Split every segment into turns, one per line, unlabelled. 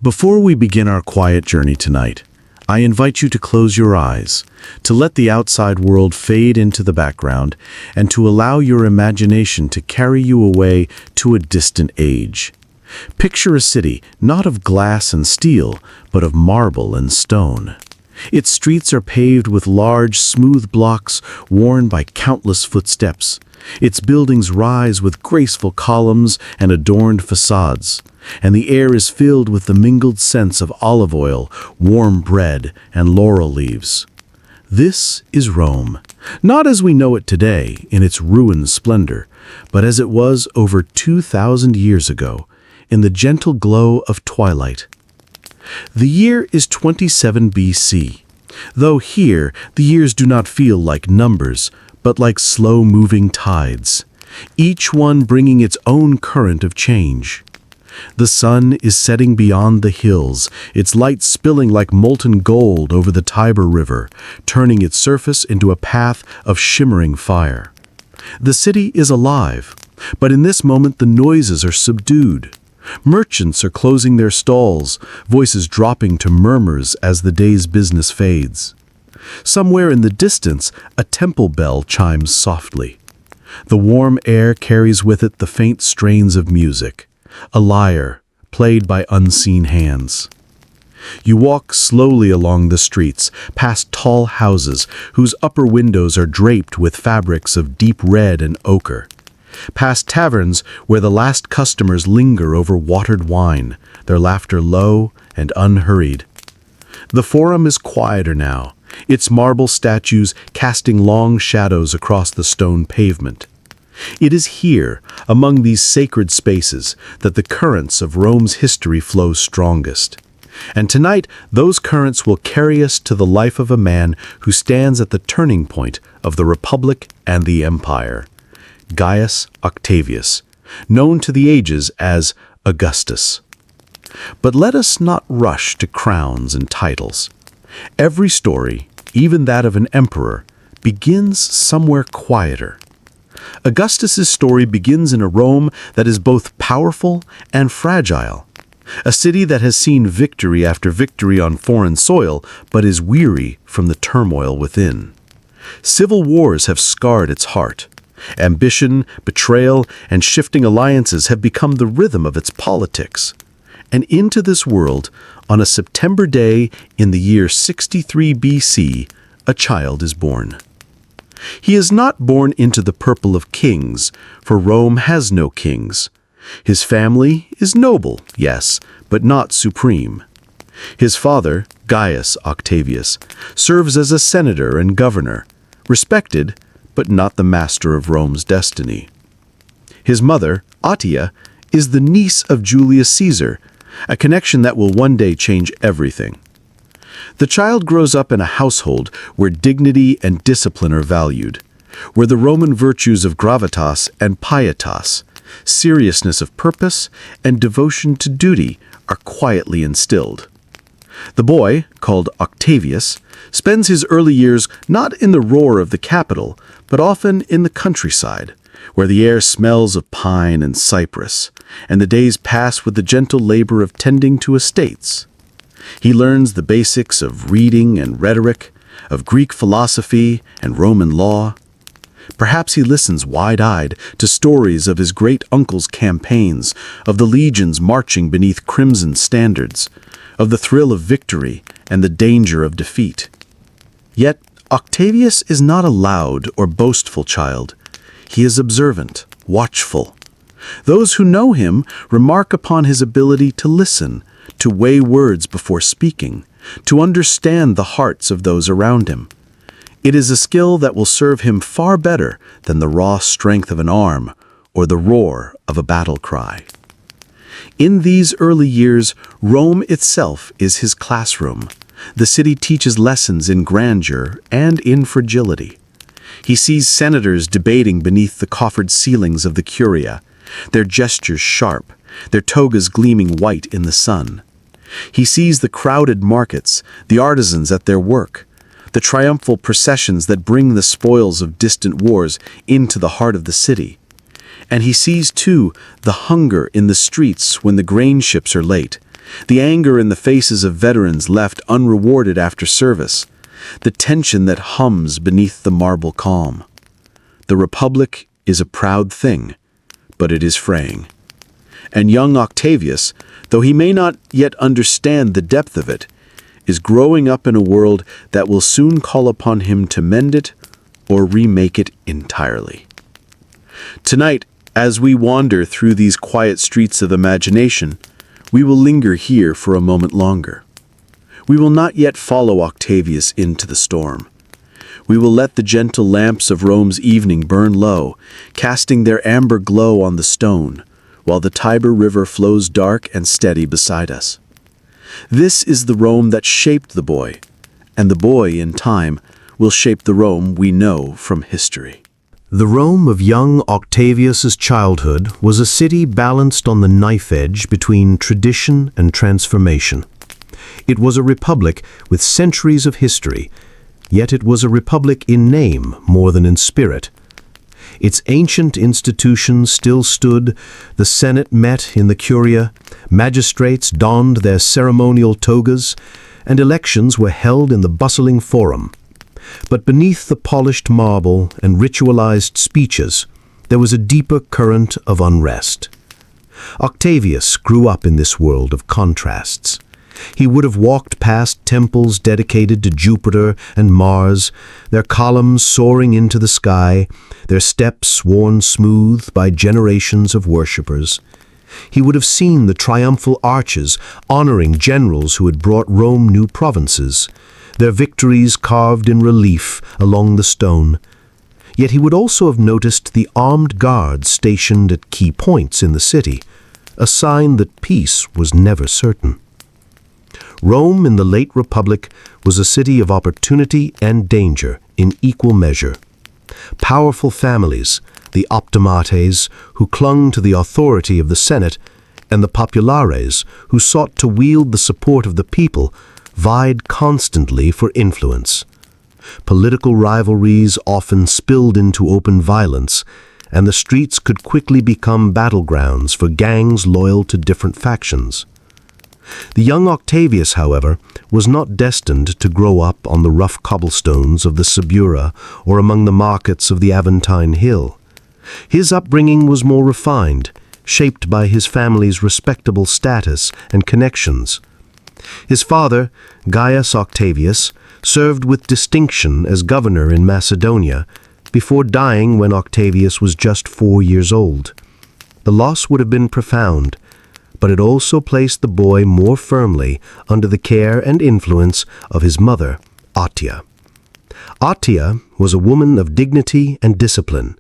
Before we begin our quiet journey tonight, I invite you to close your eyes, to let the outside world fade into the background, and to allow your imagination to carry you away to a distant age. Picture a city not of glass and steel, but of marble and stone. Its streets are paved with large, smooth blocks worn by countless footsteps. Its buildings rise with graceful columns and adorned facades, and the air is filled with the mingled scents of olive oil, warm bread, and laurel leaves. This is Rome, not as we know it today in its ruined splendor, but as it was over 2,000 years ago, in the gentle glow of twilight. The year is 27 BC, though here the years do not feel like numbers, but like slow-moving tides, each one bringing its own current of change. The sun is setting beyond the hills, its light spilling like molten gold over the Tiber River, turning its surface into a path of shimmering fire. The city is alive, but in this moment the noises are subdued. Merchants are closing their stalls, voices dropping to murmurs as the day's business fades. Somewhere in the distance, a temple bell chimes softly. The warm air carries with it the faint strains of music, a lyre played by unseen hands. You walk slowly along the streets, past tall houses whose upper windows are draped with fabrics of deep red and ochre, past taverns where the last customers linger over watered wine, their laughter low and unhurried. The Forum is quieter now, its marble statues casting long shadows across the stone pavement. It is here, among these sacred spaces, that the currents of Rome's history flow strongest. And tonight, those currents will carry us to the life of a man who stands at the turning point of the Republic and the Empire. Gaius Octavius, known to the ages as Augustus. But let us not rush to crowns and titles. Every story, even that of an emperor, begins somewhere quieter. Augustus's story begins in a Rome that is both powerful and fragile, a city that has seen victory after victory on foreign soil, but is weary from the turmoil within. Civil wars have scarred its heart. Ambition, betrayal, and shifting alliances have become the rhythm of its politics. And into this world, on a September day in the year 63 BC, a child is born. He is not born into the purple of kings, for Rome has no kings. His family is noble, yes, but not supreme. His father, Gaius Octavius, serves as a senator and governor, respected, but not the master of Rome's destiny. His mother, Ottia, is the niece of Julius Caesar, a connection that will one day change everything. The child grows up in a household where dignity and discipline are valued, where the Roman virtues of gravitas and pietas, seriousness of purpose and devotion to duty, are quietly instilled. The boy, called Octavius, spends his early years not in the roar of the capital, but often in the countryside, where the air smells of pine and cypress, and the days pass with the gentle labor of tending to estates. He learns the basics of reading and rhetoric, of Greek philosophy and Roman law. Perhaps he listens wide-eyed to stories of his great-uncle's campaigns, of the legions marching beneath crimson standards, of the thrill of victory and the danger of defeat. Yet Octavius is not a loud or boastful child. He is observant, watchful. Those who know him remark upon his ability to listen, to weigh words before speaking, to understand the hearts of those around him. It is a skill that will serve him far better than the raw strength of an arm or the roar of a battle cry. In these early years, Rome itself is his classroom. The city teaches lessons in grandeur and in fragility. He sees senators debating beneath the coffered ceilings of the Curia, their gestures sharp, their togas gleaming white in the sun. He sees the crowded markets, the artisans at their work, the triumphal processions that bring the spoils of distant wars into the heart of the city. And he sees, too, the hunger in the streets when the grain ships are late, the anger in the faces of veterans left unrewarded after service, the tension that hums beneath the marble calm. The Republic is a proud thing, but it is fraying. And young Octavius, though he may not yet understand the depth of it, is growing up in a world that will soon call upon him to mend it or remake it entirely. Tonight, as we wander through these quiet streets of imagination, we will linger here for a moment longer. We will not yet follow Octavius into the storm. We will let the gentle lamps of Rome's evening burn low, casting their amber glow on the stone, while the Tiber River flows dark and steady beside us. This is the Rome that shaped the boy, and the boy, in time, will shape the Rome we know from history.
The Rome of young Octavius's childhood was a city balanced on the knife edge between tradition and transformation. It was a republic with centuries of history, yet it was a republic in name more than in spirit. Its ancient institutions still stood, the Senate met in the Curia, magistrates donned their ceremonial togas, and elections were held in the bustling forum. But beneath the polished marble and ritualized speeches, there was a deeper current of unrest. Octavius grew up in this world of contrasts. He would have walked past temples dedicated to Jupiter and Mars, their columns soaring into the sky, their steps worn smooth by generations of worshippers. He would have seen the triumphal arches honoring generals who had brought Rome new provinces, their victories carved in relief along the stone. Yet he would also have noticed the armed guards stationed at key points in the city, a sign that peace was never certain. Rome in the late Republic was a city of opportunity and danger in equal measure. Powerful families, the optimates, who clung to the authority of the Senate, and the populares, who sought to wield the support of the people, vied constantly for influence. Political rivalries often spilled into open violence, and the streets could quickly become battlegrounds for gangs loyal to different factions. The young Octavius, however, was not destined to grow up on the rough cobblestones of the Subura or among the markets of the Aventine Hill. His upbringing was more refined, shaped by his family's respectable status and connections. His father, Gaius Octavius, served with distinction as governor in Macedonia, before dying when Octavius was just 4 years old. The loss would have been profound, but it also placed the boy more firmly under the care and influence of his mother, Atia. Atia was a woman of dignity and discipline,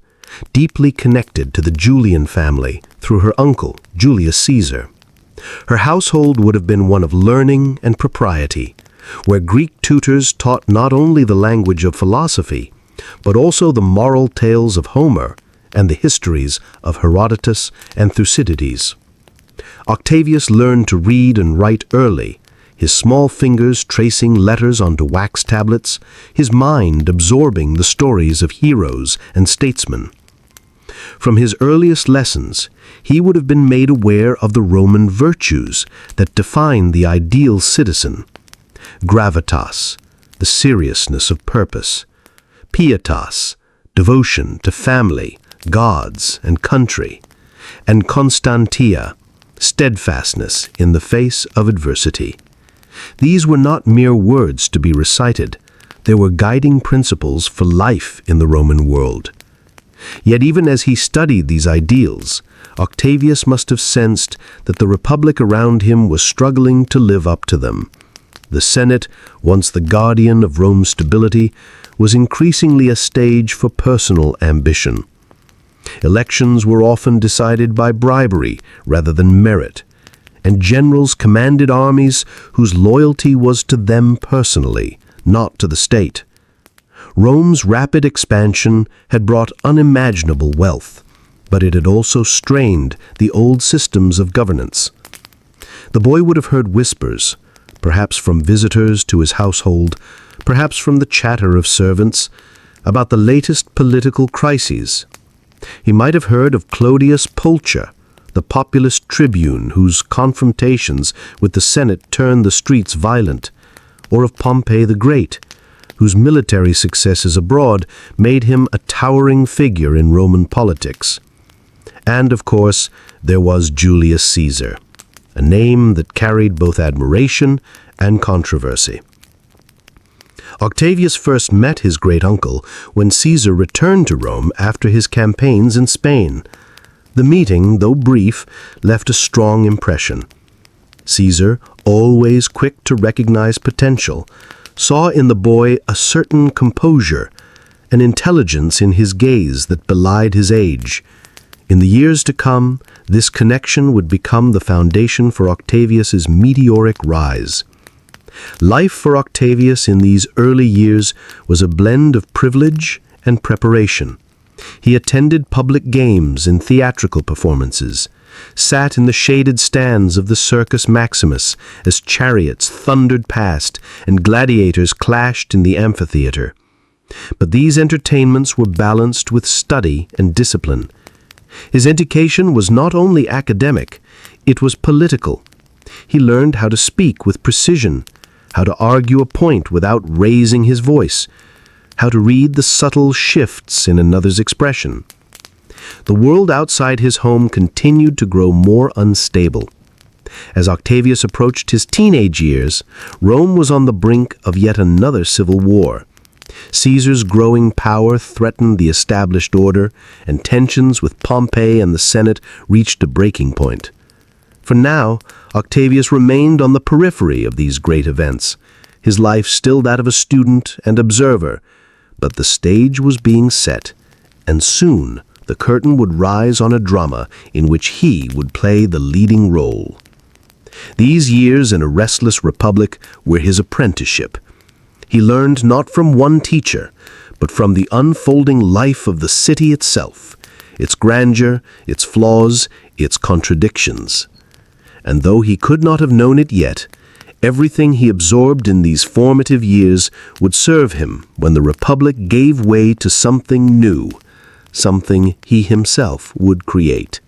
deeply connected to the Julian family through her uncle, Julius Caesar. Her household would have been one of learning and propriety, where Greek tutors taught not only the language of philosophy, but also the moral tales of Homer and the histories of Herodotus and Thucydides. Octavius learned to read and write early, his small fingers tracing letters onto wax tablets, his mind absorbing the stories of heroes and statesmen. From his earliest lessons, he would have been made aware of the Roman virtues that define the ideal citizen: gravitas, the seriousness of purpose; pietas, devotion to family, gods, and country; and constantia, steadfastness in the face of adversity. These were not mere words to be recited. They were guiding principles for life in the Roman world. Yet even as he studied these ideals, Octavius must have sensed that the republic around him was struggling to live up to them. The Senate, once the guardian of Rome's stability, was increasingly a stage for personal ambition. Elections were often decided by bribery rather than merit, and generals commanded armies whose loyalty was to them personally, not to the state. Rome's rapid expansion had brought unimaginable wealth, but it had also strained the old systems of governance. The boy would have heard whispers, perhaps from visitors to his household, perhaps from the chatter of servants, about the latest political crises. He might have heard of Clodius Pulcher, the populist tribune whose confrontations with the Senate turned the streets violent, or of Pompey the Great, whose military successes abroad made him a towering figure in Roman politics. And, of course, there was Julius Caesar, a name that carried both admiration and controversy. Octavius first met his great-uncle when Caesar returned to Rome after his campaigns in Spain. The meeting, though brief, left a strong impression. Caesar, always quick to recognize potential, saw in the boy a certain composure, an intelligence in his gaze that belied his age. In the years to come, this connection would become the foundation for Octavius's meteoric rise. Life for Octavius in these early years was a blend of privilege and preparation. He attended public games and theatrical performances, sat in the shaded stands of the Circus Maximus as chariots thundered past and gladiators clashed in the amphitheater. But these entertainments were balanced with study and discipline. His education was not only academic, it was political. He learned how to speak with precision, how to argue a point without raising his voice, how to read the subtle shifts in another's expression. The world outside his home continued to grow more unstable. As Octavius approached his teenage years, Rome was on the brink of yet another civil war. Caesar's growing power threatened the established order, and tensions with Pompey and the Senate reached a breaking point. For now, Octavius remained on the periphery of these great events, his life still that of a student and observer, but the stage was being set, and soon the curtain would rise on a drama in which he would play the leading role. These years in a restless republic were his apprenticeship. He learned not from one teacher, but from the unfolding life of the city itself, its grandeur, its flaws, its contradictions. And though he could not have known it yet, everything he absorbed in these formative years would serve him when the Republic gave way to something new, something he himself would create.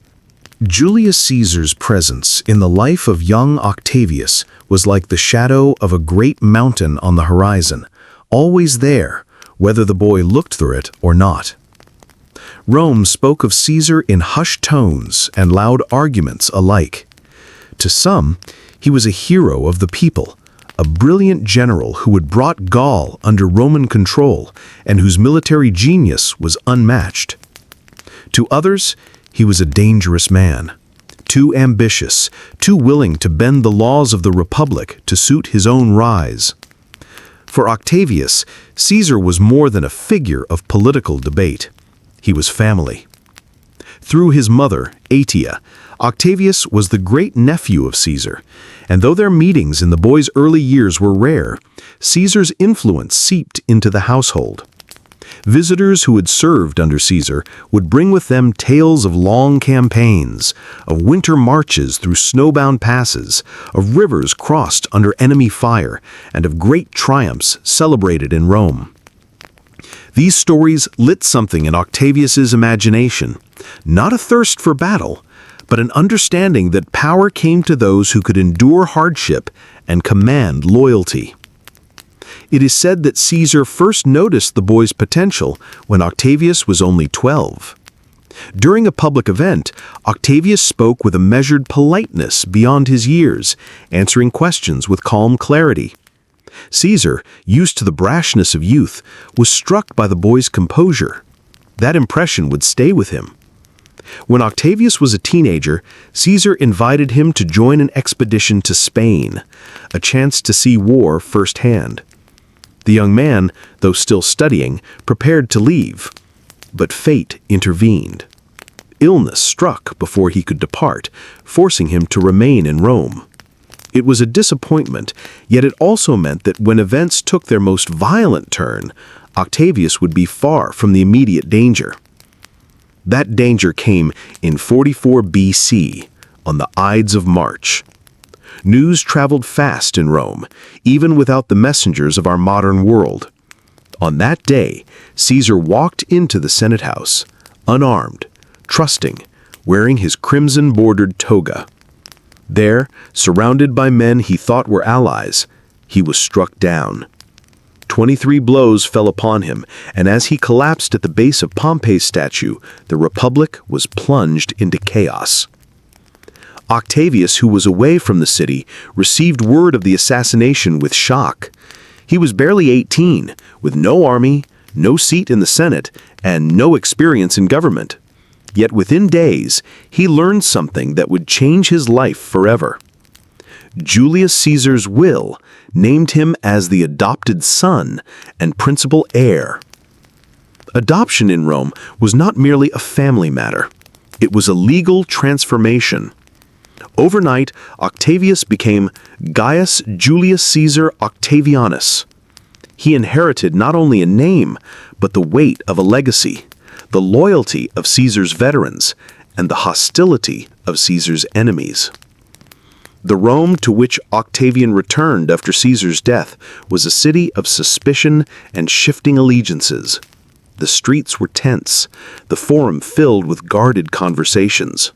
Julius Caesar's presence in the life of young Octavius was like the shadow of a great mountain on the horizon, always there, whether the boy looked through it or not. Rome spoke of Caesar in hushed tones and loud arguments alike. To some, he was a hero of the people, a brilliant general who had brought Gaul under Roman control and whose military genius was unmatched. To others, he was a dangerous man, too ambitious, too willing to bend the laws of the Republic to suit his own rise. For Octavius, Caesar was more than a figure of political debate. He was family. Through his mother, Atia, Octavius was the great-nephew of Caesar, and though their meetings in the boy's early years were rare, Caesar's influence seeped into the household. Visitors who had served under Caesar would bring with them tales of long campaigns, of winter marches through snowbound passes, of rivers crossed under enemy fire, and of great triumphs celebrated in Rome. These stories lit something in Octavius's imagination, not a thirst for battle, but an understanding that power came to those who could endure hardship and command loyalty. It is said that Caesar first noticed the boy's potential when Octavius was only 12. During a public event, Octavius spoke with a measured politeness beyond his years, answering questions with calm clarity. Caesar, used to the brashness of youth, was struck by the boy's composure. That impression would stay with him. When Octavius was a teenager, Caesar invited him to join an expedition to Spain, a chance to see war firsthand. The young man, though still studying, prepared to leave. But fate intervened. Illness struck before he could depart, forcing him to remain in Rome. It was a disappointment, yet it also meant that when events took their most violent turn, Octavius would be far from the immediate danger. That danger came in 44 BC, on the Ides of March. News traveled fast in Rome, even without the messengers of our modern world. On that day, Caesar walked into the Senate house, unarmed, trusting,
wearing his crimson-bordered toga. There, surrounded by men he thought were allies, he was struck down. 23 blows fell upon him, and as he collapsed at the base of Pompey's statue, the Republic was plunged into chaos. Octavius, who was away from the city, received word of the assassination with shock. He was barely 18, with no army, no seat in the Senate, and no experience in government. Yet within days, he learned something that would change his life forever. Julius Caesar's will named him as the adopted son and principal heir. Adoption in Rome was not merely a family matter. It was a legal transformation. Overnight, Octavius became Gaius Julius Caesar Octavianus. He inherited not only a name, but the weight of a legacy, the loyalty of Caesar's veterans, and the hostility of Caesar's enemies. The Rome to which Octavian returned after Caesar's death was a city of suspicion and shifting allegiances. The streets were tense, the forum filled with guarded conversations.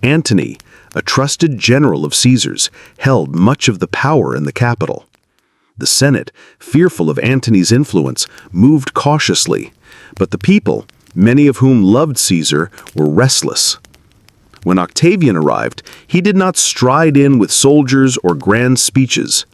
Antony, a trusted general of Caesar's, held much of the power in the capital. The Senate, fearful of Antony's influence, moved cautiously, but the people, many of whom loved Caesar, were restless. When Octavian arrived, he did not stride in with soldiers or grand speeches.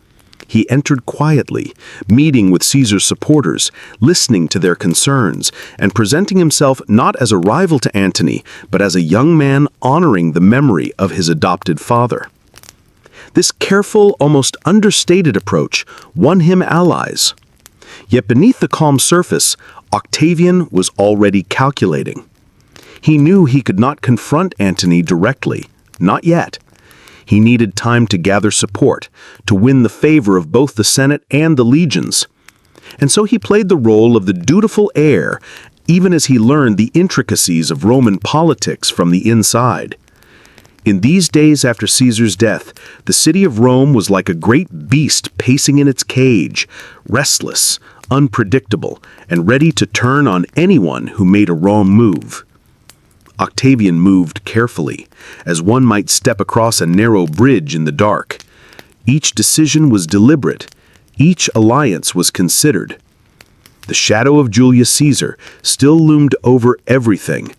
He entered quietly, meeting with Caesar's supporters, listening to their concerns, and presenting himself not as a rival to Antony, but as a young man honoring the memory of his adopted father. This careful, almost understated approach won him allies. Yet beneath the calm surface, Octavian was already calculating. He knew he could not confront Antony directly, not yet. He needed time to gather support, to win the favor of both the Senate and the legions. And so he played the role of the dutiful heir, even as he learned the intricacies of Roman politics from the inside. In these days after Caesar's death, the city of Rome was like a great beast pacing in its cage, restless, unpredictable, and ready to turn on anyone who made a wrong move. Octavian moved carefully, as one might step across a narrow bridge in the dark. Each decision was deliberate. Each alliance was considered. The shadow of Julius Caesar still loomed over everything,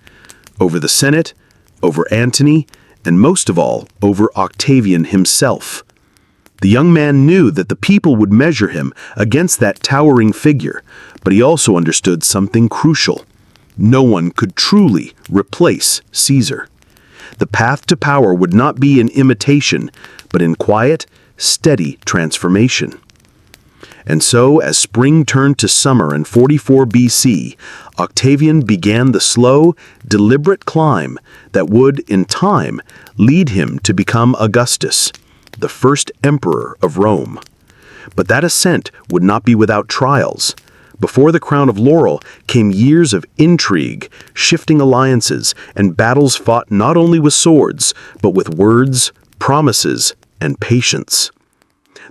over the Senate, over Antony, and most of all, over Octavian himself. The young man knew that the people would measure him against that towering figure, but he also understood something crucial. No one could truly replace Caesar. The path to power would not be in imitation, but in quiet, steady transformation. And so, as spring turned to summer in 44 BC, Octavian began the slow, deliberate climb that would, in time, lead him to become Augustus, the first emperor of Rome. But that ascent would not be without trials. Before the crown of laurel came years of intrigue, shifting alliances, and battles fought not only with swords, but with words, promises, and patience.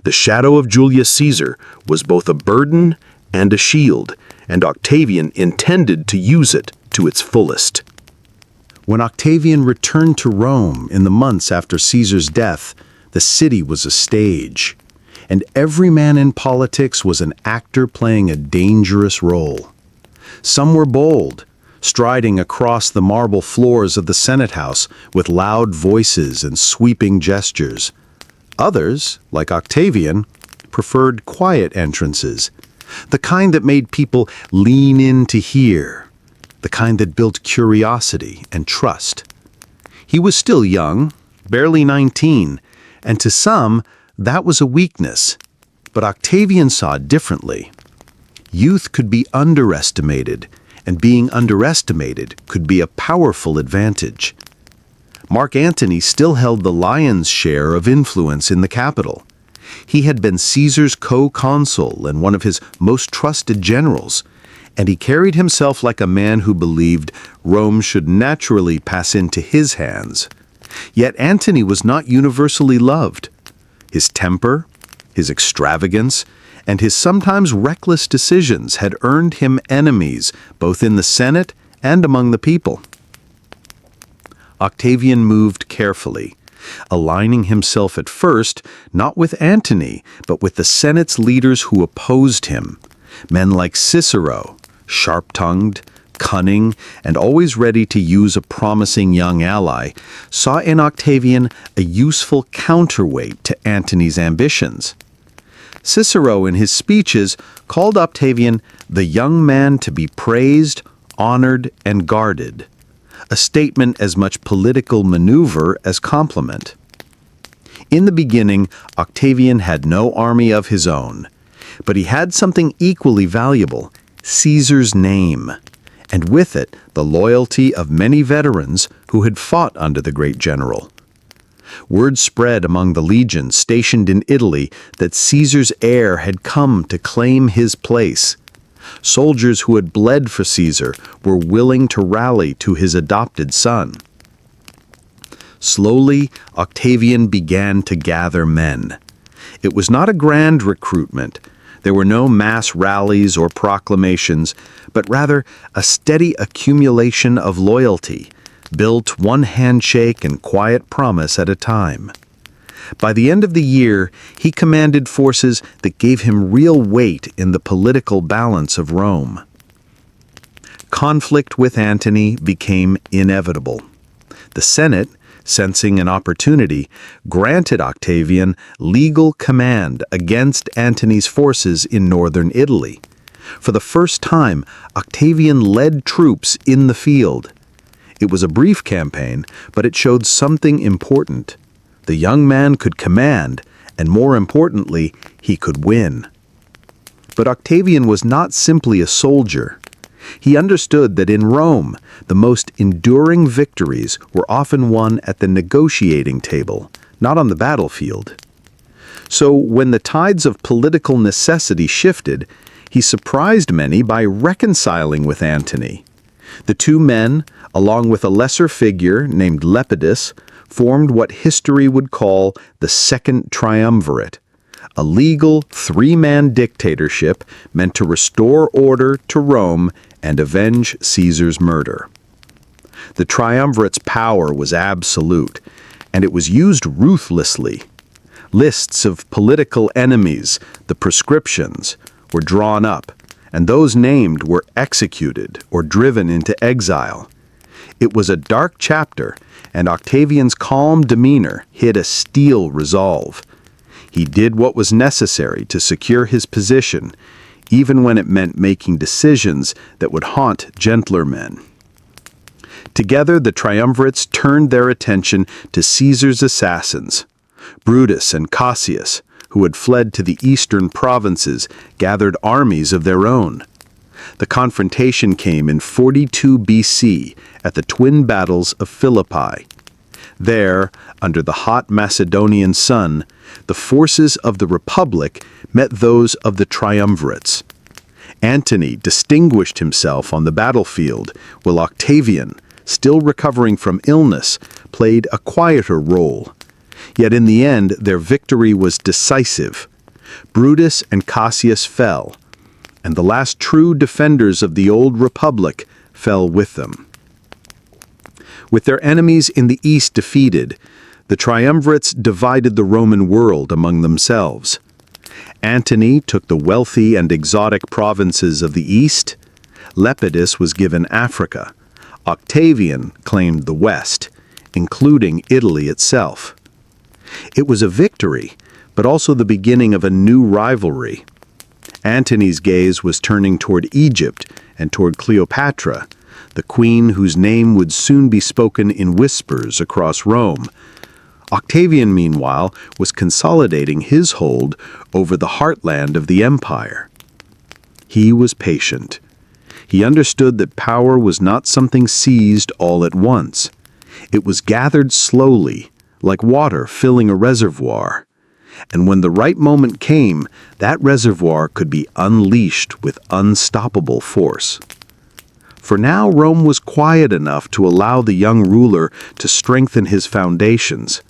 The shadow of Julius Caesar was both a burden and a shield, and Octavian intended to use it to its fullest.
When Octavian returned to Rome in the months after Caesar's death, the city was a stage, and every man in politics was an actor playing a dangerous role. Some were bold, striding across the marble floors of the Senate House with loud voices and sweeping gestures. Others, like Octavian, preferred quiet entrances, the kind that made people lean in to hear, the kind that built curiosity and trust. He was still young, barely 19, and to some, that was a weakness. But Octavian saw differently. Youth could be underestimated, and being underestimated could be a powerful advantage. Mark Antony still held the lion's share of influence in the capital. He had been Caesar's co-consul and one of his most trusted generals, and he carried himself like a man who believed Rome should naturally pass into his hands. Yet Antony was not universally loved. His temper, his extravagance, and his sometimes reckless decisions had earned him enemies both in the Senate and among the people. Octavian moved carefully, aligning himself at first not with Antony, but with the Senate's leaders who opposed him, men like Cicero, sharp-tongued, cunning, and always ready to use a promising young ally, saw in Octavian a useful counterweight to Antony's ambitions. Cicero, in his speeches, called Octavian the young man to be praised, honored, and guarded, a statement as much political maneuver as compliment. In the beginning, Octavian had no army of his own, but he had something equally valuable, Caesar's name, and with it the loyalty of many veterans who had fought under the great general. Word spread among the legions stationed in Italy that Caesar's heir had come to claim his place. Soldiers who had bled for Caesar were willing to rally to his adopted son. Slowly, Octavian began to gather men. It was not a grand recruitment. There were no mass rallies or proclamations, but rather a steady accumulation of loyalty, built one handshake and quiet promise at a time. By the end of the year, he commanded forces that gave him real weight in the political balance of Rome. Conflict with Antony became inevitable. The Senate, sensing an opportunity, granted Octavian legal command against Antony's forces in northern Italy. For the first time, Octavian led troops in the field. It was a brief campaign, but it showed something important. The young man could command, and more importantly, he could win. But Octavian was not simply a soldier. He understood that in Rome, the most enduring victories were often won at the negotiating table, not on the battlefield. So when the tides of political necessity shifted, he surprised many by reconciling with Antony. The two men, along with a lesser figure named Lepidus, formed what history would call the Second Triumvirate, a legal three-man dictatorship meant to restore order to Rome and avenge Caesar's murder. The triumvirate's power was absolute, and it was used ruthlessly. Lists of political enemies, the proscriptions, were drawn up, and those named were executed or driven into exile. It was a dark chapter, and Octavian's calm demeanor hid a steel resolve. He did what was necessary to secure his position, even when it meant making decisions that would haunt gentler men. Together, the triumvirates turned their attention to Caesar's assassins. Brutus and Cassius, who had fled to the eastern provinces, gathered armies of their own. The confrontation came in 42 BC at the twin battles of Philippi. There, under the hot Macedonian sun, the forces of the Republic met those of the triumvirates. Antony distinguished himself on the battlefield, while Octavian, still recovering from illness, played a quieter role. Yet in the end, their victory was decisive. Brutus and Cassius fell, and the last true defenders of the old Republic fell with them. With their enemies in the east defeated, the triumvirates divided the Roman world among themselves. Antony took the wealthy and exotic provinces of the east. Lepidus was given Africa. Octavian claimed the west, including Italy itself. It was a victory, but also the beginning of a new rivalry. Antony's gaze was turning toward Egypt and toward Cleopatra, the queen whose name would soon be spoken in whispers across Rome. Octavian, meanwhile, was consolidating his hold over the heartland of the empire. He was patient. He understood that power was not something seized all at once. It was gathered slowly, like water filling a reservoir. And when the right moment came, that reservoir could be unleashed with unstoppable force. For now, Rome was quiet enough to allow the young ruler to strengthen his foundations,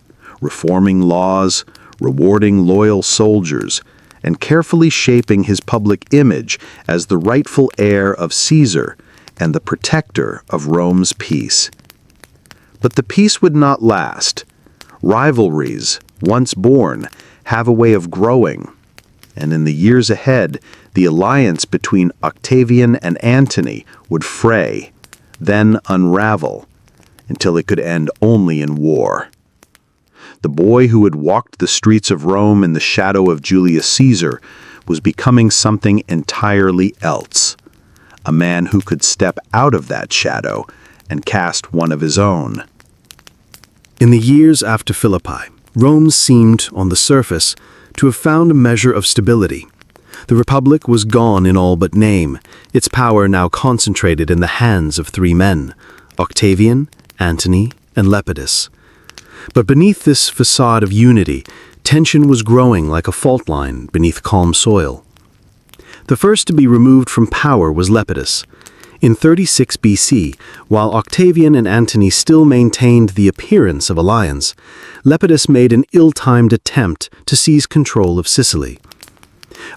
reforming laws, rewarding loyal soldiers, and carefully shaping his public image as the rightful heir of Caesar and the protector of Rome's peace. But the peace would not last. Rivalries, once born, have a way of growing. And in the years ahead, the alliance between Octavian and Antony would fray, then unravel, until it could end only in war. The boy who had walked the streets of Rome in the shadow of Julius Caesar was becoming something entirely else. A man who could step out of that shadow and cast one of his own.
In the years after Philippi, Rome seemed, on the surface, to have found a measure of stability. The Republic was gone in all but name, its power now concentrated in the hands of three men, Octavian, Antony, and Lepidus. But beneath this facade of unity, tension was growing like a fault line beneath calm soil. The first to be removed from power was Lepidus. In 36 BC, while Octavian and Antony still maintained the appearance of alliance, Lepidus made an ill-timed attempt to seize control of Sicily.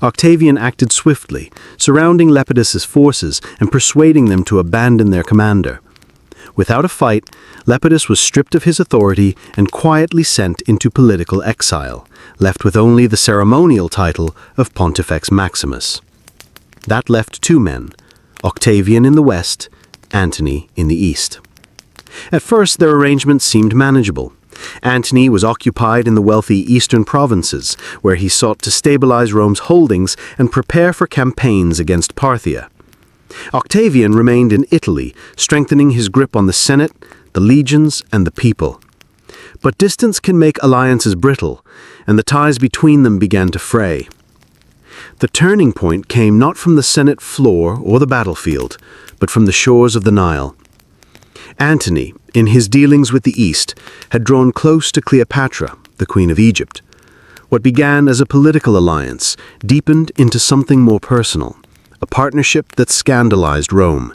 Octavian acted swiftly, surrounding Lepidus's forces and persuading them to abandon their commander. Without a fight, Lepidus was stripped of his authority and quietly sent into political exile, left with only the ceremonial title of Pontifex Maximus. That left two men, Octavian in the west, Antony in the east. At first, their arrangement seemed manageable. Antony was occupied in the wealthy eastern provinces, where he sought to stabilize Rome's holdings and prepare for campaigns against Parthia. Octavian remained in Italy, strengthening his grip on the Senate, the legions, and the people. But distance can make alliances brittle, and the ties between them began to fray. The turning point came not from the Senate floor or the battlefield, but from the shores of the Nile. Antony, in his dealings with the East, had drawn close to Cleopatra, the Queen of Egypt. What began as a political alliance deepened into something more personal, a partnership that scandalized Rome.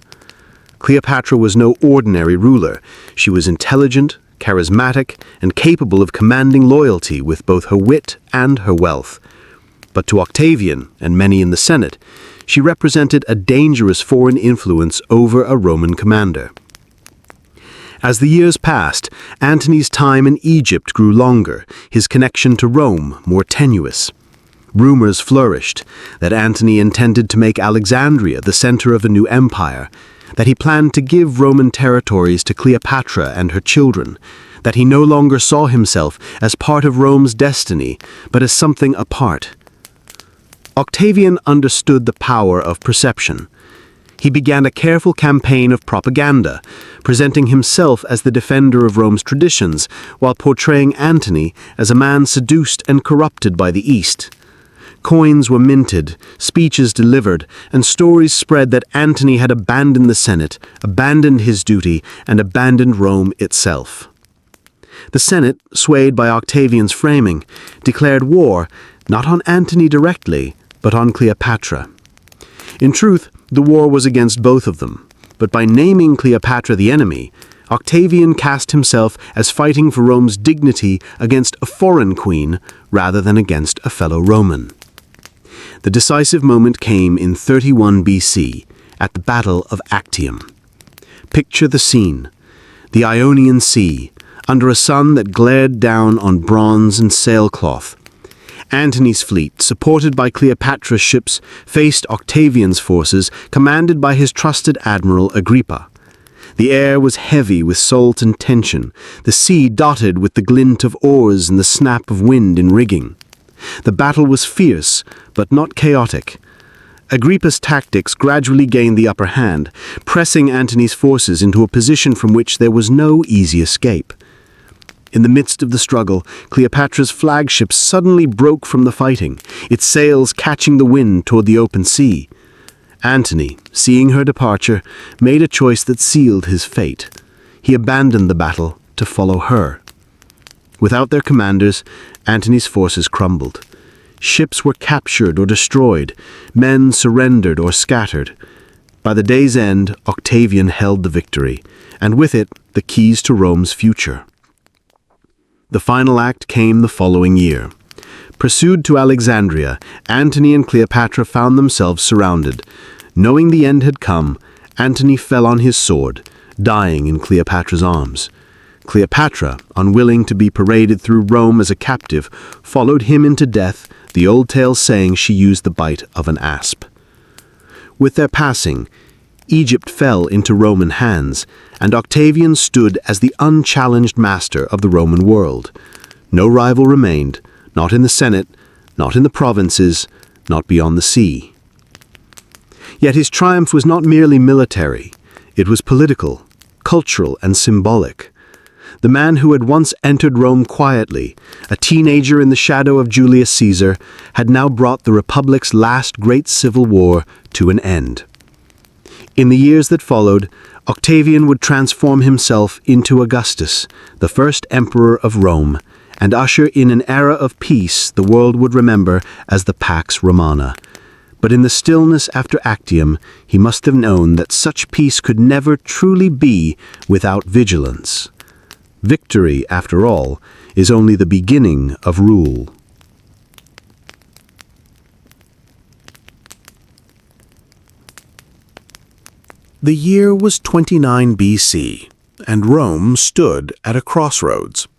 Cleopatra was no ordinary ruler. She was intelligent, charismatic, and capable of commanding loyalty with both her wit and her wealth. But to Octavian and many in the Senate, she represented a dangerous foreign influence over a Roman commander. As the years passed, Antony's time in Egypt grew longer, his connection to Rome more tenuous. Rumors flourished that Antony intended to make Alexandria the center of a new empire, that he planned to give Roman territories to Cleopatra and her children, that he no longer saw himself as part of Rome's destiny, but as something apart. Octavian understood the power of perception. He began a careful campaign of propaganda, presenting himself as the defender of Rome's traditions, while portraying Antony as a man seduced and corrupted by the East. Coins were minted, speeches delivered, and stories spread that Antony had abandoned the Senate, abandoned his duty, and abandoned Rome itself. The Senate, swayed by Octavian's framing, declared war not on Antony directly, but on Cleopatra. In truth, the war was against both of them, but by naming Cleopatra the enemy, Octavian cast himself as fighting for Rome's dignity against a foreign queen rather than against a fellow Roman. The decisive moment came in 31 BC, at the Battle of Actium. Picture the scene: the Ionian Sea, under a sun that glared down on bronze and sailcloth. Antony's fleet, supported by Cleopatra's ships, faced Octavian's forces, commanded by his trusted admiral Agrippa. The air was heavy with salt and tension, the sea dotted with the glint of oars and the snap of wind in rigging. The battle was fierce, but not chaotic. Agrippa's tactics gradually gained the upper hand, pressing Antony's forces into a position from which there was no easy escape. In the midst of the struggle, Cleopatra's flagship suddenly broke from the fighting, its sails catching the wind toward the open sea. Antony, seeing her departure, made a choice that sealed his fate. He abandoned the battle to follow her. Without their commanders, Antony's forces crumbled. Ships were captured or destroyed, men surrendered or scattered. By the day's end, Octavian held the victory, and with it, the keys to Rome's future. The final act came the following year. Pursued to Alexandria, Antony and Cleopatra found themselves surrounded. Knowing the end had come, Antony fell on his sword, dying in Cleopatra's arms. Cleopatra, unwilling to be paraded through Rome as a captive, followed him into death, the old tale saying she used the bite of an asp. With their passing, Egypt fell into Roman hands, and Octavian stood as the unchallenged master of the Roman world. No rival remained, not in the Senate, not in the provinces, not beyond the sea. Yet his triumph was not merely military. It was political, cultural, and symbolic. The man who had once entered Rome quietly, a teenager in the shadow of Julius Caesar, had now brought the Republic's last great civil war to an end. In the years that followed, Octavian would transform himself into Augustus, the first emperor of Rome, and usher in an era of peace the world would remember as the Pax Romana. But in the stillness after Actium, he must have known that such peace could never truly be without vigilance. Victory, after all, is only the beginning of rule.
The year was 29 BC, and Rome stood at a crossroads.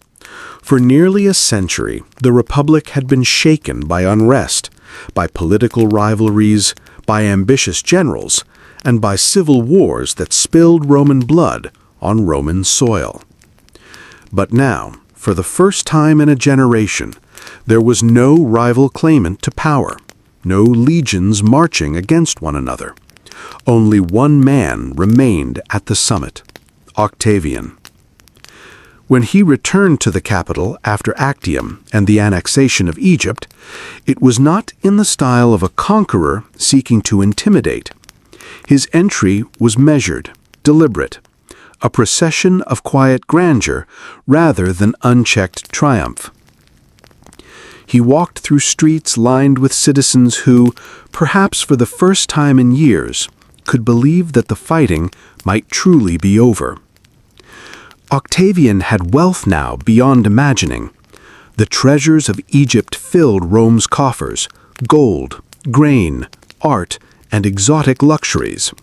For nearly a century, the Republic had been shaken by unrest, by political rivalries, by ambitious generals, and by civil wars that spilled Roman blood on Roman soil. But now, for the first time in a generation, there was no rival claimant to power, no legions marching against one another. Only one man remained at the summit, Octavian. When he returned to the capital after Actium and the annexation of Egypt, it was not in the style of a conqueror seeking to intimidate. His entry was measured, deliberate, a procession of quiet grandeur rather than unchecked triumph. He walked through streets lined with citizens who, perhaps for the first time in years, could believe that the fighting might truly be over. Octavian had wealth now beyond imagining. The treasures of Egypt filled Rome's coffers: gold, grain, art, and exotic luxuries.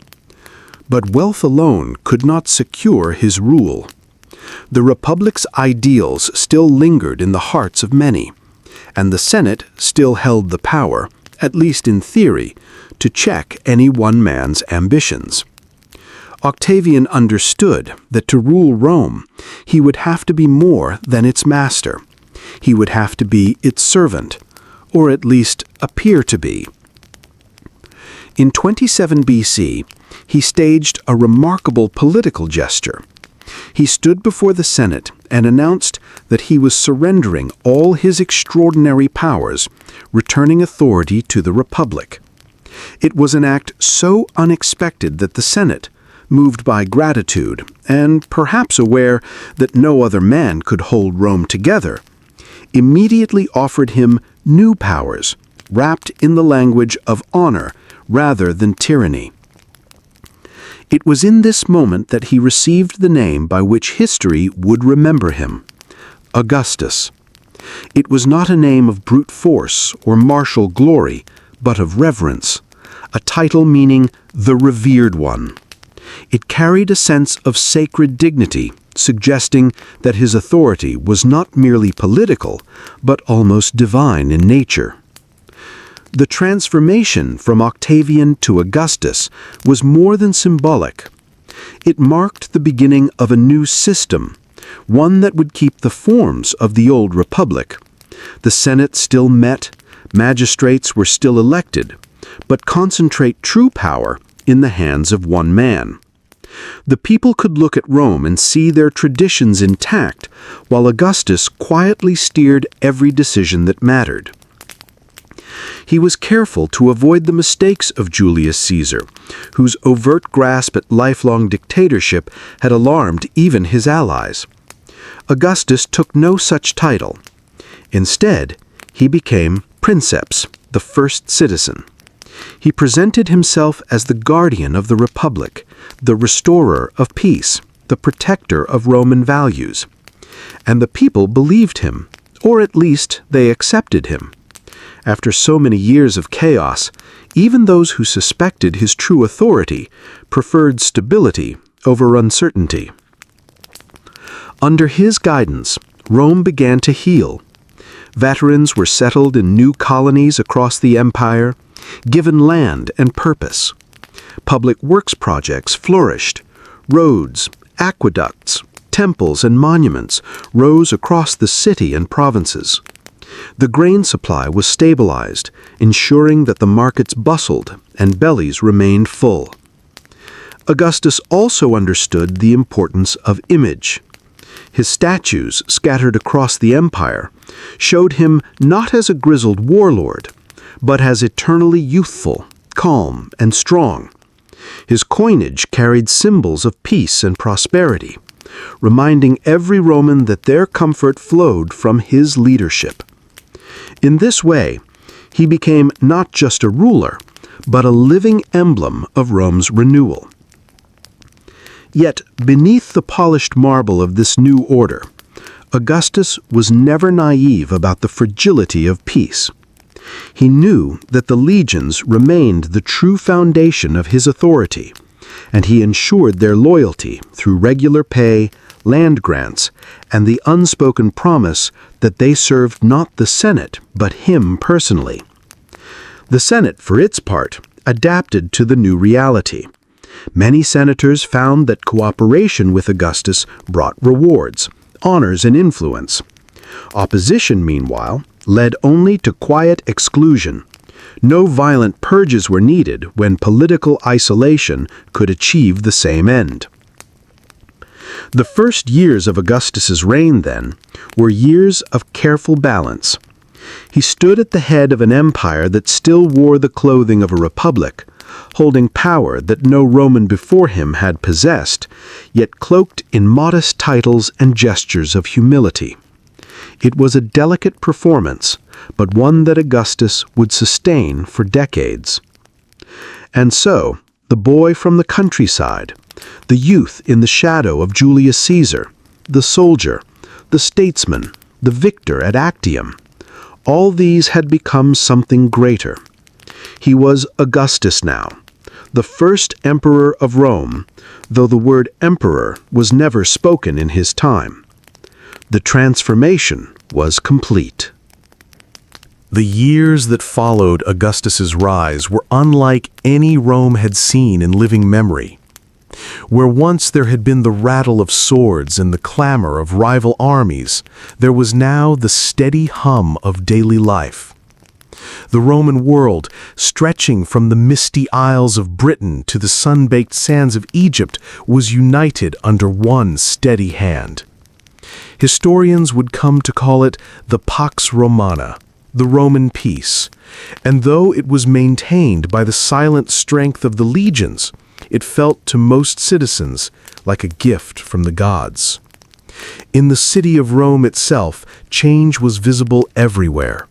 But wealth alone could not secure his rule. The Republic's ideals still lingered in the hearts of many, and the Senate still held the power, at least in theory, to check any one man's ambitions. Octavian understood that to rule Rome, he would have to be more than its master. He would have to be its servant, or at least appear to be. In 27 BC, he staged a remarkable political gesture. He stood before the Senate and announced that he was surrendering all his extraordinary powers, returning authority to the Republic. It was an act so unexpected that the Senate, moved by gratitude and perhaps aware that no other man could hold Rome together, immediately offered him new powers, wrapped in the language of honor rather than tyranny. It was in this moment that he received the name by which history would remember him, Augustus. It was not a name of brute force or martial glory, but of reverence, a title meaning the revered one. It carried a sense of sacred dignity, suggesting that his authority was not merely political, but almost divine in nature. The transformation from Octavian to Augustus was more than symbolic. It marked the beginning of a new system, one that would keep the forms of the old republic. The Senate still met, magistrates were still elected, but concentrate true power in the hands of one man. The people could look at Rome and see their traditions intact, while Augustus quietly steered every decision that mattered. He was careful to avoid the mistakes of Julius Caesar, whose overt grasp at lifelong dictatorship had alarmed even his allies. Augustus took no such title. Instead, he became princeps, the first citizen. He presented himself as the guardian of the Republic, the restorer of peace, the protector of Roman values. And the people believed him, or at least they accepted him. After so many years of chaos, even those who suspected his true authority preferred stability over uncertainty.
Under his guidance, Rome began to heal. Veterans were settled in new colonies across the empire, given land and purpose. Public works projects flourished. Roads, aqueducts, temples, and monuments rose across the city and provinces. The grain supply was stabilized, ensuring that the markets bustled and bellies remained full. Augustus also understood the importance of image. His statues, scattered across the empire, showed him not as a grizzled warlord, but as eternally youthful, calm, and strong. His coinage carried symbols of peace and prosperity, reminding every Roman that their comfort flowed from his leadership. In this way, he became not just a ruler, but a living emblem of Rome's renewal. Yet, beneath the polished marble of this new order, Augustus was never naive about the fragility of peace. He knew that the legions remained the true foundation of his authority, and he ensured their loyalty through regular pay, land grants, and the unspoken promise that they served not the Senate, but him personally. The Senate, for its part, adapted to the new reality. Many senators found that cooperation with Augustus brought rewards, honors, and influence. Opposition, meanwhile, led only to quiet exclusion. No violent purges were needed when political isolation could achieve the same end. The first years of Augustus's reign, then, were years of careful balance. He stood at the head of an empire that still wore the clothing of a republic, holding power that no Roman before him had possessed, yet cloaked in modest titles and gestures of humility. It was a delicate performance, but one that Augustus would sustain for decades. And so, the boy from the countryside, the youth in the shadow of Julius Caesar, the soldier, the statesman, the victor at Actium, all these had become something greater. He was Augustus now, the first emperor of Rome, though the word emperor was never spoken in his time. The transformation was complete.
The years that followed Augustus's rise were unlike any Rome had seen in living memory. Where once there had been the rattle of swords and the clamor of rival armies, there was now the steady hum of daily life. The Roman world, stretching from the misty isles of Britain to the sun-baked sands of Egypt, was united under one steady hand. Historians would come to call it the Pax Romana, the Roman peace, and though it was maintained by the silent strength of the legions, it felt to most citizens like a gift from the gods. In the city of Rome itself, change was visible everywhere.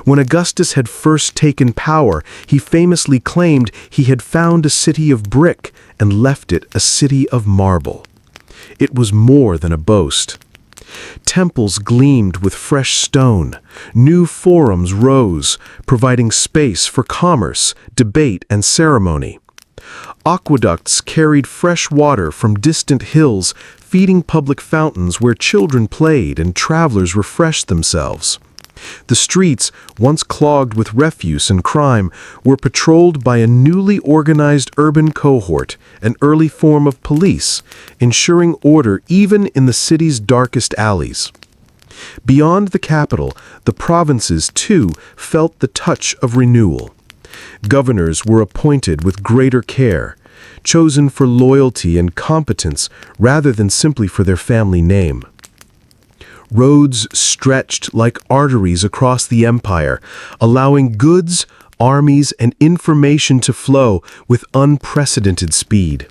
When Augustus had first taken power, he famously claimed he had found a city of brick and left it a city of marble. It was more than a boast. Temples gleamed with fresh stone. New forums rose, providing space for commerce, debate, and ceremony. Aqueducts carried fresh water from distant hills, feeding public fountains where children played and travelers refreshed themselves. The streets, once clogged with refuse and crime, were patrolled by a newly organized urban cohort, an early form of police, ensuring order even in the city's darkest alleys. Beyond the capital, the provinces, too, felt the touch of renewal. Governors were appointed with greater care, chosen for loyalty and competence rather than simply for their family name. Roads stretched like arteries across the empire, allowing goods, armies, and information to flow with unprecedented speed.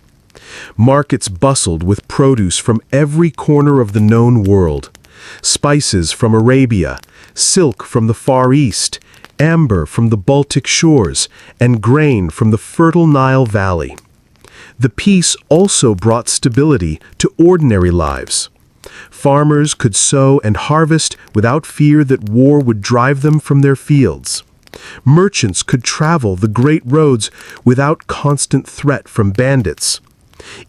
Markets bustled with produce from every corner of the known world. Spices from Arabia, silk from the Far East, amber from the Baltic shores, and grain from the fertile Nile Valley. The peace also brought stability to ordinary lives. Farmers could sow and harvest without fear that war would drive them from their fields. Merchants could travel the great roads without constant threat from bandits.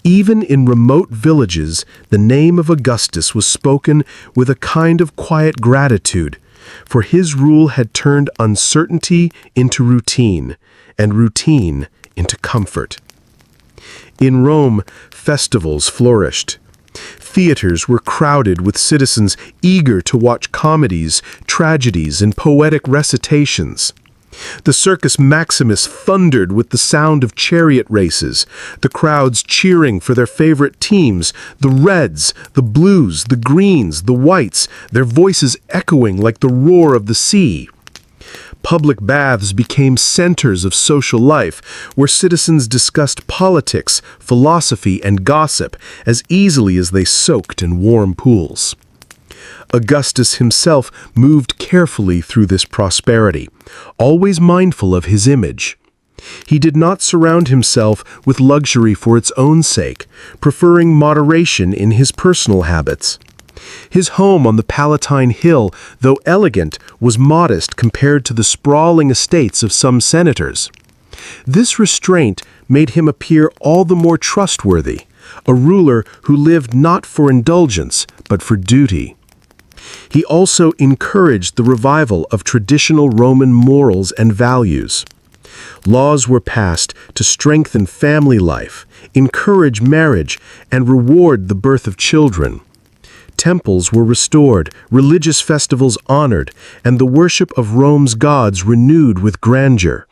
Even in remote villages, the name of Augustus was spoken with a kind of quiet gratitude, for his rule had turned uncertainty into routine, and routine into comfort. In Rome, festivals flourished. Theaters were crowded with citizens eager to watch comedies, tragedies, and poetic recitations. The Circus Maximus thundered with the sound of chariot races, the crowds cheering for their favorite teams, the reds, the blues, the greens, the whites, their voices echoing like the roar of the sea. Public baths became centers of social life, where citizens discussed politics, philosophy, and gossip as easily as they soaked in warm pools. Augustus himself moved carefully through this prosperity, always mindful of his image. He did not surround himself with luxury for its own sake, preferring moderation in his personal habits. His home on the Palatine Hill, though elegant, was modest compared to the sprawling estates of some senators. This restraint made him appear all the more trustworthy, a ruler who lived not for indulgence, but for duty. He also encouraged the revival of traditional Roman morals and values. Laws were passed to strengthen family life, encourage marriage, and reward the birth of children. Temples were restored, religious festivals honored, and the worship of Rome's gods renewed with grandeur.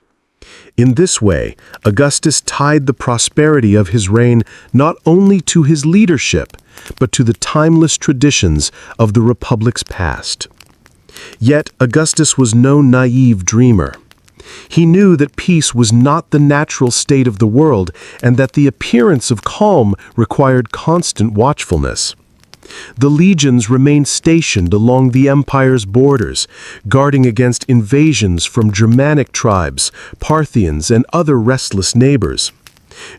In this way, Augustus tied the prosperity of his reign not only to his leadership, but to the timeless traditions of the Republic's past. Yet Augustus was no naive dreamer. He knew that peace was not the natural state of the world, and that the appearance of calm required constant watchfulness. The legions remained stationed along the empire's borders, guarding against invasions from Germanic tribes, Parthians, and other restless neighbors.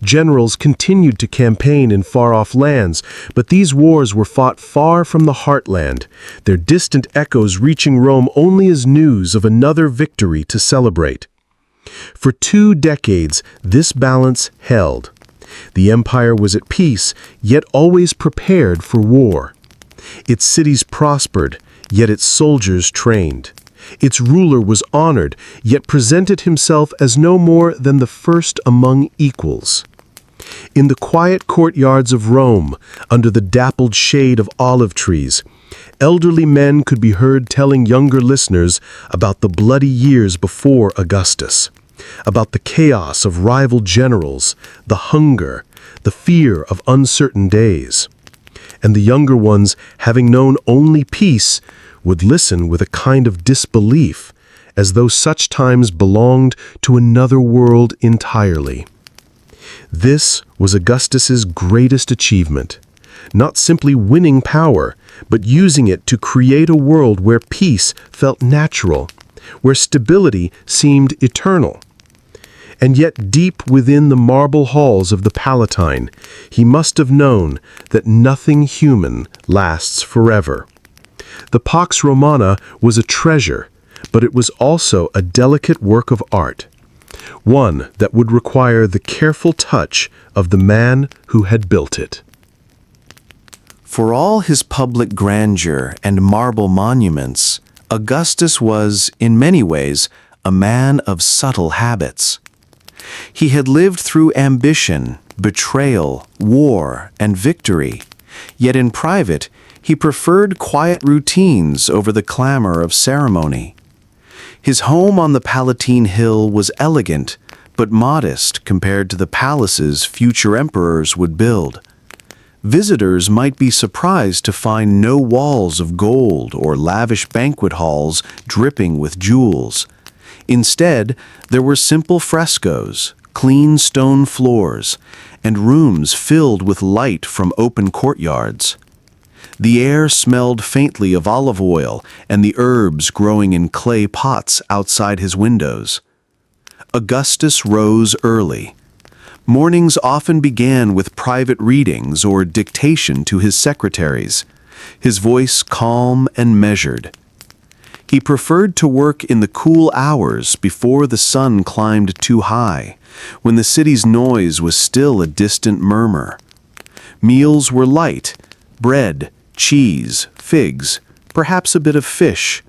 Generals continued to campaign in far-off lands, but these wars were fought far from the heartland, their distant echoes reaching Rome only as news of another victory to celebrate. For 2 decades, this balance held. The empire was at peace, yet always prepared for war. Its cities prospered, yet its soldiers trained. Its ruler was honored, yet presented himself as no more than the first among equals. In the quiet courtyards of Rome, under the dappled shade of olive trees, elderly men could be heard telling younger listeners about the bloody years before Augustus, about the chaos of rival generals, the hunger, the fear of uncertain days. And the younger ones, having known only peace, would listen with a kind of disbelief, as though such times belonged to another world entirely. This was Augustus's greatest achievement, not simply winning power, but using it to create a world where peace felt natural, where stability seemed eternal. And yet deep within the marble halls of the Palatine, he must have known that nothing human lasts forever. The Pax Romana was a treasure, but it was also a delicate work of art, one that would require the careful touch of the man who had built it.
For all his public grandeur and marble monuments, Augustus was, in many ways, a man of subtle habits. He had lived through ambition, betrayal, war, and victory, yet in private, he preferred quiet routines over the clamor of ceremony. His home on the Palatine Hill was elegant, but modest compared to the palaces future emperors would build. Visitors might be surprised to find no walls of gold or lavish banquet halls dripping with jewels. Instead, there were simple frescoes, clean stone floors, and rooms filled with light from open courtyards. The air smelled faintly of olive oil and the herbs growing in clay pots outside his windows. Augustus rose early. Mornings often began with private readings or dictation to his secretaries, his voice calm and measured. He preferred to work in the cool hours before the sun climbed too high, when the city's noise was still a distant murmur. Meals were light: bread, cheese, figs, perhaps a bit of fish,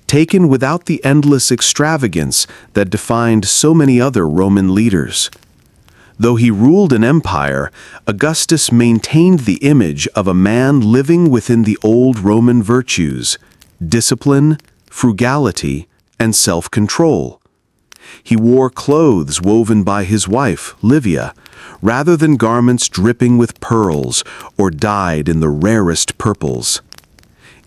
taken without the endless extravagance that defined so many other Roman leaders. Though he ruled an empire, Augustus maintained the image of a man living within the old Roman virtues: discipline, frugality, and self-control. He wore clothes woven by his wife, Livia, rather than garments dripping with pearls or dyed in the rarest purples.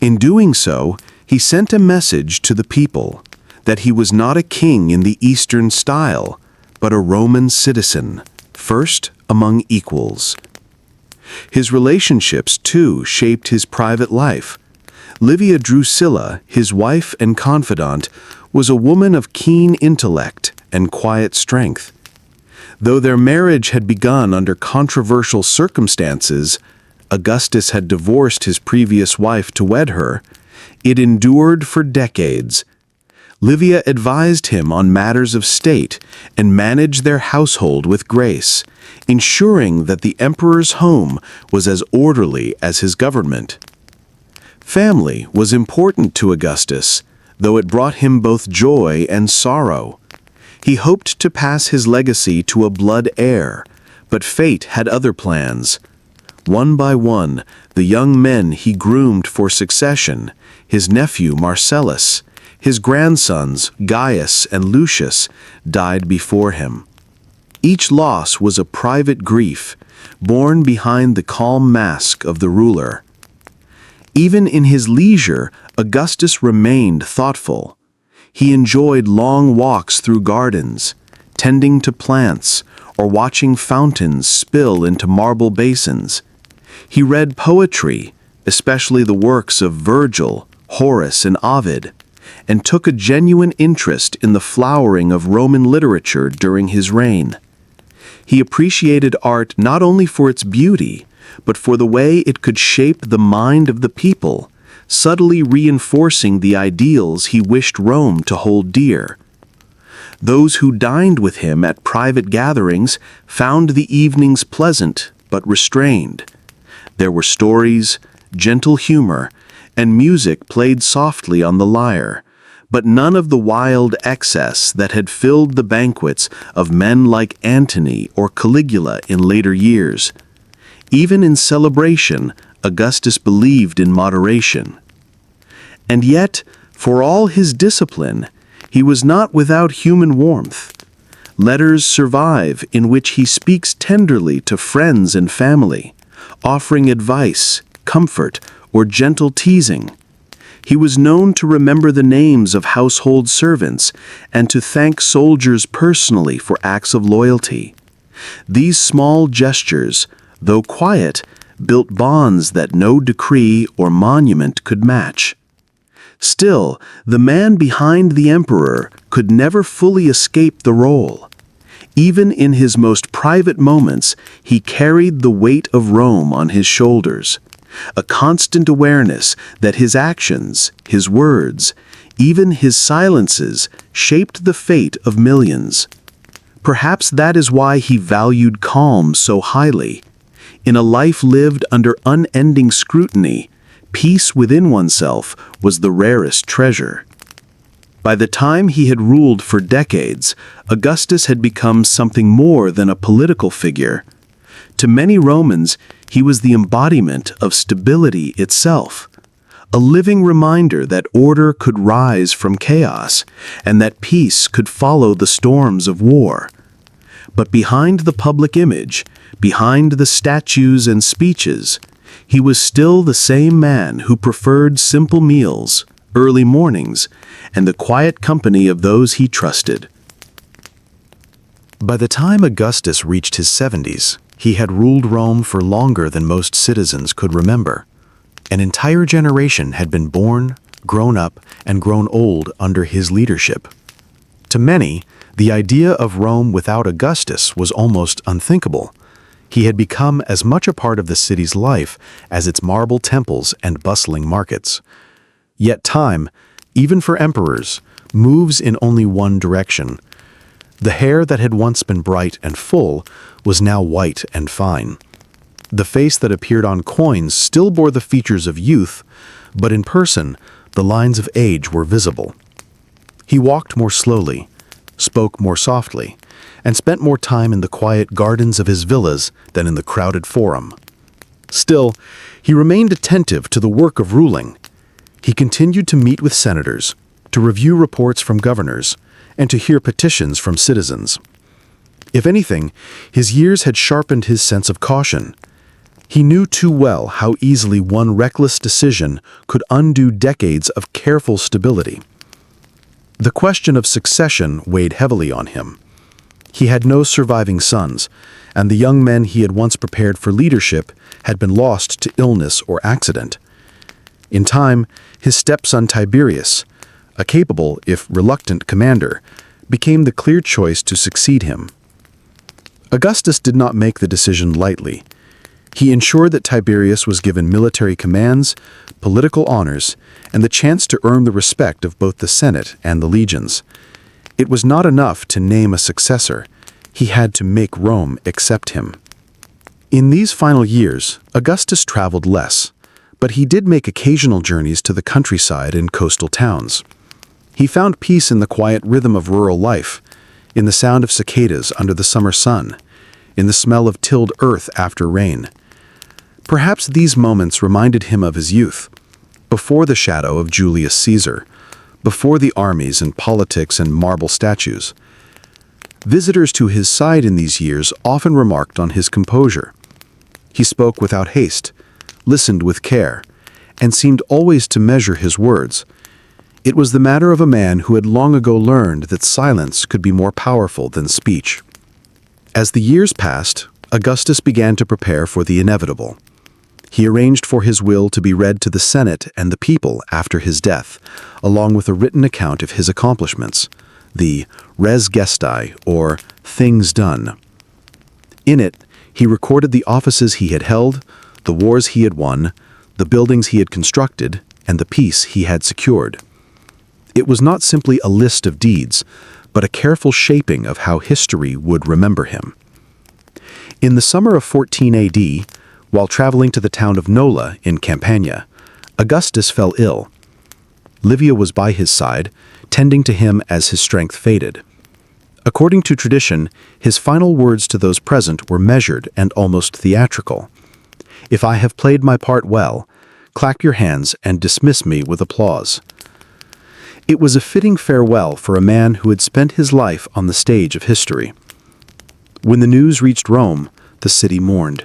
In doing so, he sent a message to the people that he was not a king in the Eastern style, but a Roman citizen, first among equals. His relationships, too, shaped his private life. Livia Drusilla, his wife and confidant, was a woman of keen intellect and quiet strength. Though their marriage had begun under controversial circumstances, Augustus had divorced his previous wife to wed her. It endured for decades. Livia advised him on matters of state and managed their household with grace, ensuring that the emperor's home was as orderly as his government. Family was important to Augustus, though it brought him both joy and sorrow. He hoped to pass his legacy to a blood heir, but fate had other plans. One by one, the young men he groomed for succession, his nephew Marcellus, his grandsons Gaius and Lucius, died before him. Each loss was a private grief, borne behind the calm mask of the ruler. Even in his leisure, Augustus remained thoughtful. He enjoyed long walks through gardens, tending to plants, or watching fountains spill into marble basins. He read poetry, especially the works of Virgil, Horace, and Ovid, and took a genuine interest in the flowering of Roman literature during his reign. He appreciated art not only for its beauty, but for the way it could shape the mind of the people, subtly reinforcing the ideals he wished Rome to hold dear. Those who dined with him at private gatherings found the evenings pleasant but restrained. There were stories, gentle humor, and music played softly on the lyre, but none of the wild excess that had filled the banquets of men like Antony or Caligula in later years. Even in celebration, Augustus believed in moderation. And yet, for all his discipline, he was not without human warmth. Letters survive in which he speaks tenderly to friends and family, offering advice, comfort, or gentle teasing. He was known to remember the names of household servants and to thank soldiers personally for acts of loyalty. These small gestures, though quiet, built bonds that no decree or monument could match. Still, the man behind the emperor could never fully escape the role. Even in his most private moments, he carried the weight of Rome on his shoulders, a constant awareness that his actions, his words, even his silences shaped the fate of millions. Perhaps that is why he valued calm so highly. In a life lived under unending scrutiny, peace within oneself was the rarest treasure. By the time he had ruled for decades, Augustus had become something more than a political figure. To many Romans, he was the embodiment of stability itself, a living reminder that order could rise from chaos and that peace could follow the storms of war. But behind the public image, behind the statues and speeches, he was still the same man who preferred simple meals, early mornings, and the quiet company of those he trusted.
By the time Augustus reached his 70s, he had ruled Rome for longer than most citizens could remember. An entire generation had been born, grown up, and grown old under his leadership. To many, the idea of Rome without Augustus was almost unthinkable. He had become as much a part of the city's life as its marble temples and bustling markets. Yet time,
even for emperors, moves in only one direction. The hair that had once been bright and full was now white and fine. The face that appeared on coins still bore the features of youth, but in person, the lines of age were visible. He walked more slowly, spoke more softly, and spent more time in the quiet gardens of his villas than in the crowded forum. Still, he remained attentive to the work of ruling. He continued to meet with senators, to review reports from governors, and to hear petitions from citizens. If anything, his years had sharpened his sense of caution. He knew too well how easily one reckless decision could undo decades of careful stability. The question of succession weighed heavily on him. He had no surviving sons, and the young men he had once prepared for leadership had been lost to illness or accident. In time, his stepson Tiberius, a capable, if reluctant, commander, became the clear choice to succeed him. Augustus did not make the decision lightly. He ensured that Tiberius was given military commands, political honors, and the chance to earn the respect of both the Senate and the legions. It was not enough to name a successor. He had to make Rome accept him. In these final years, Augustus traveled less, but he did make occasional journeys to the countryside and coastal towns. He found peace in the quiet rhythm of rural life, in the sound of cicadas under the summer sun, in the smell of tilled earth after rain. Perhaps these moments reminded him of his youth, before the shadow of Julius Caesar, before the armies and politics and marble statues. Visitors to his side in these years often remarked on his composure. He spoke without haste, listened with care, and seemed always to measure his words. It was the matter of a man who had long ago learned that silence could be more powerful than speech. As the years passed, Augustus began to prepare for the inevitable. He arranged for his will to be read to the Senate and the people after his death, along with a written account of his accomplishments, the res gestae, or things done. In it, he recorded the offices he had held, the wars he had won, the buildings he had constructed, and the peace he had secured. It was not simply a list of deeds, but a careful shaping of how history would remember him. In the summer of 14 AD, while traveling to the town of Nola in Campania, Augustus fell ill. Livia was by his side, tending to him as his strength faded. According to tradition, his final words to those present were measured and almost theatrical. "If I have played my part well, clap your hands and dismiss me with applause." It was a fitting farewell for a man who had spent his life on the stage of history. When the news reached Rome, the city mourned.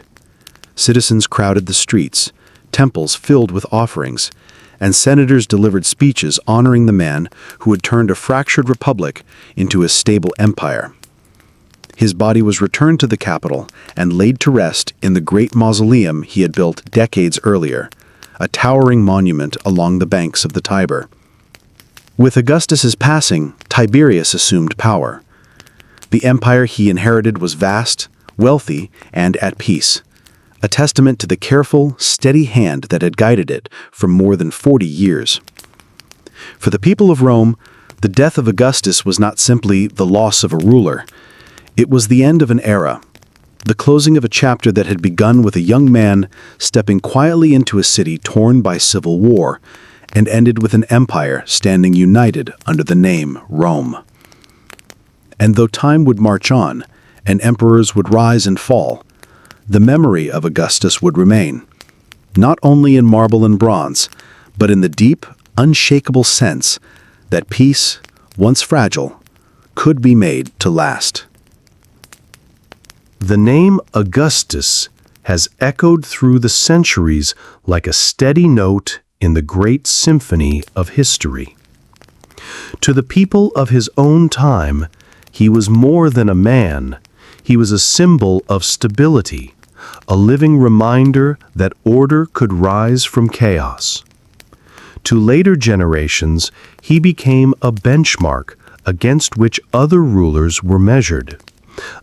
Citizens crowded the streets, temples filled with offerings, and senators delivered speeches honoring the man who had turned a fractured republic into a stable empire. His body was returned to the capital and laid to rest in the great mausoleum he had built decades earlier, a towering monument along the banks of the Tiber. With Augustus's passing, Tiberius assumed power. The empire he inherited was vast, wealthy, and at peace, a testament to the careful, steady hand that had guided it for more than 40 years. For the people of Rome, the death of Augustus was not simply the loss of a ruler. It was the end of an era, the closing of a chapter that had begun with a young man stepping quietly into a city torn by civil war, and ended with an empire standing united under the name Rome. And though time would march on, and emperors would rise and fall, the memory of Augustus would remain, not only in marble and bronze, but in the deep, unshakable sense that peace, once fragile, could be made to last.
The name Augustus has echoed through the centuries like a steady note in the great symphony of history. To the people of his own time, he was more than a man. He was a symbol of stability, a living reminder that order could rise from chaos. To later generations, he became a benchmark against which other rulers were measured,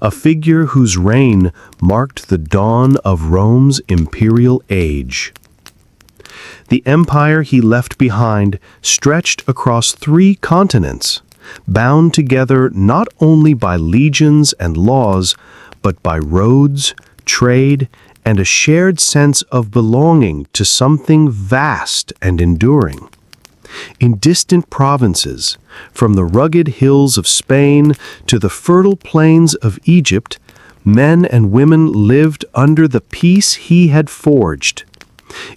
a figure whose reign marked the dawn of Rome's imperial age. The empire he left behind stretched across 3 continents, bound together not only by legions and laws, but by roads, trade, and a shared sense of belonging to something vast and enduring. In distant provinces, from the rugged hills of Spain to the fertile plains of Egypt, men and women lived under the peace he had forged.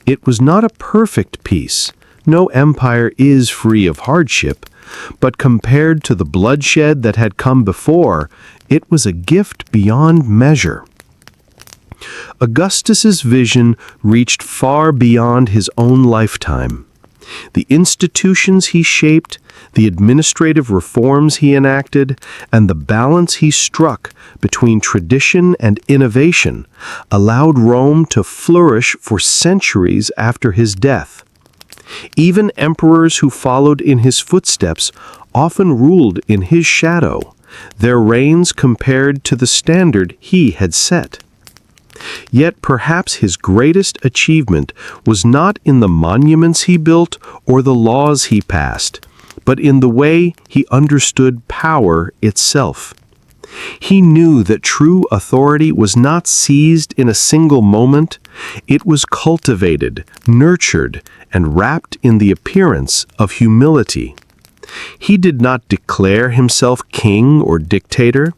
It was not a perfect peace. No empire is free of hardship, but compared to the bloodshed that had come before, it was a gift beyond measure. Augustus's vision reached far beyond his own lifetime. The institutions he shaped, the administrative reforms he enacted, and the balance he struck between tradition and innovation allowed Rome to flourish for centuries after his death. Even emperors who followed in his footsteps often ruled in his shadow, their reigns compared to the standard he had set. Yet perhaps his greatest achievement was not in the monuments he built or the laws he passed, but in the way he understood power itself. He knew that true authority was not seized in a single moment. It was cultivated, nurtured, and wrapped in the appearance of humility. He did not declare himself king or dictator.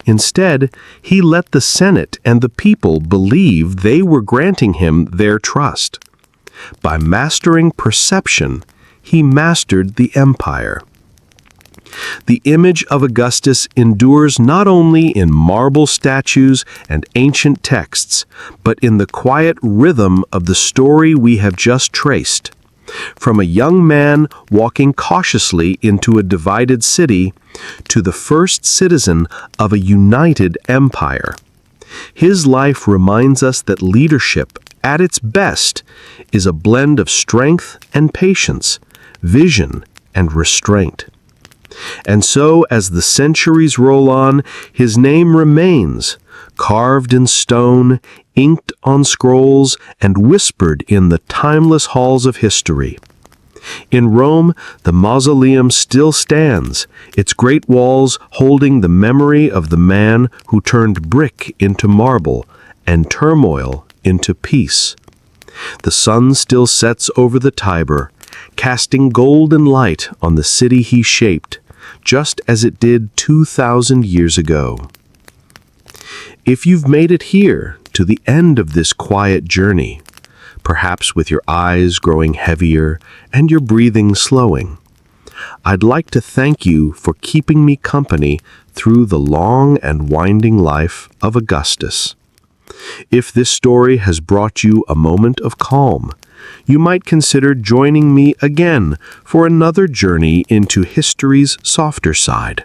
Instead, he let the Senate and the people believe they were granting him their trust. By mastering perception, he mastered the empire. The image of Augustus endures not only in marble statues and ancient texts, but in the quiet rhythm of the story we have just traced. From a young man walking cautiously into a divided city to the first citizen of a united empire. His life reminds us that leadership, at its best, is a blend of strength and patience, vision and restraint. And so, as the centuries roll on, his name remains, carved in stone, inked on scrolls, and whispered in the timeless halls of history. In Rome, the mausoleum still stands, its great walls holding the memory of the man who turned brick into marble and turmoil into peace. The sun still sets over the Tiber, casting golden light on the city he shaped, just as it did 2,000 years ago. If you've made it here, to the end of this quiet journey, perhaps with your eyes growing heavier and your breathing slowing, I'd like to thank you for keeping me company through the long and winding life of Augustus. If this story has brought you a moment of calm, you might consider joining me again for another journey into history's softer side.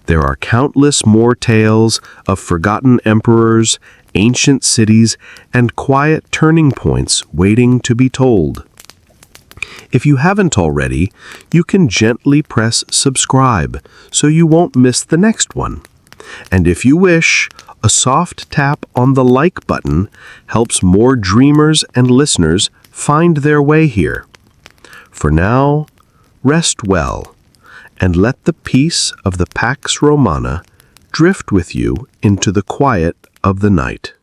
There are countless more tales of forgotten emperors, ancient cities, and quiet turning points waiting to be told. If you haven't already, you can gently press subscribe so you won't miss the next one. And if you wish, a soft tap on the like button helps more dreamers and listeners find their way here. For now, rest well, and let the peace of the Pax Romana drift with you into the quiet of the night.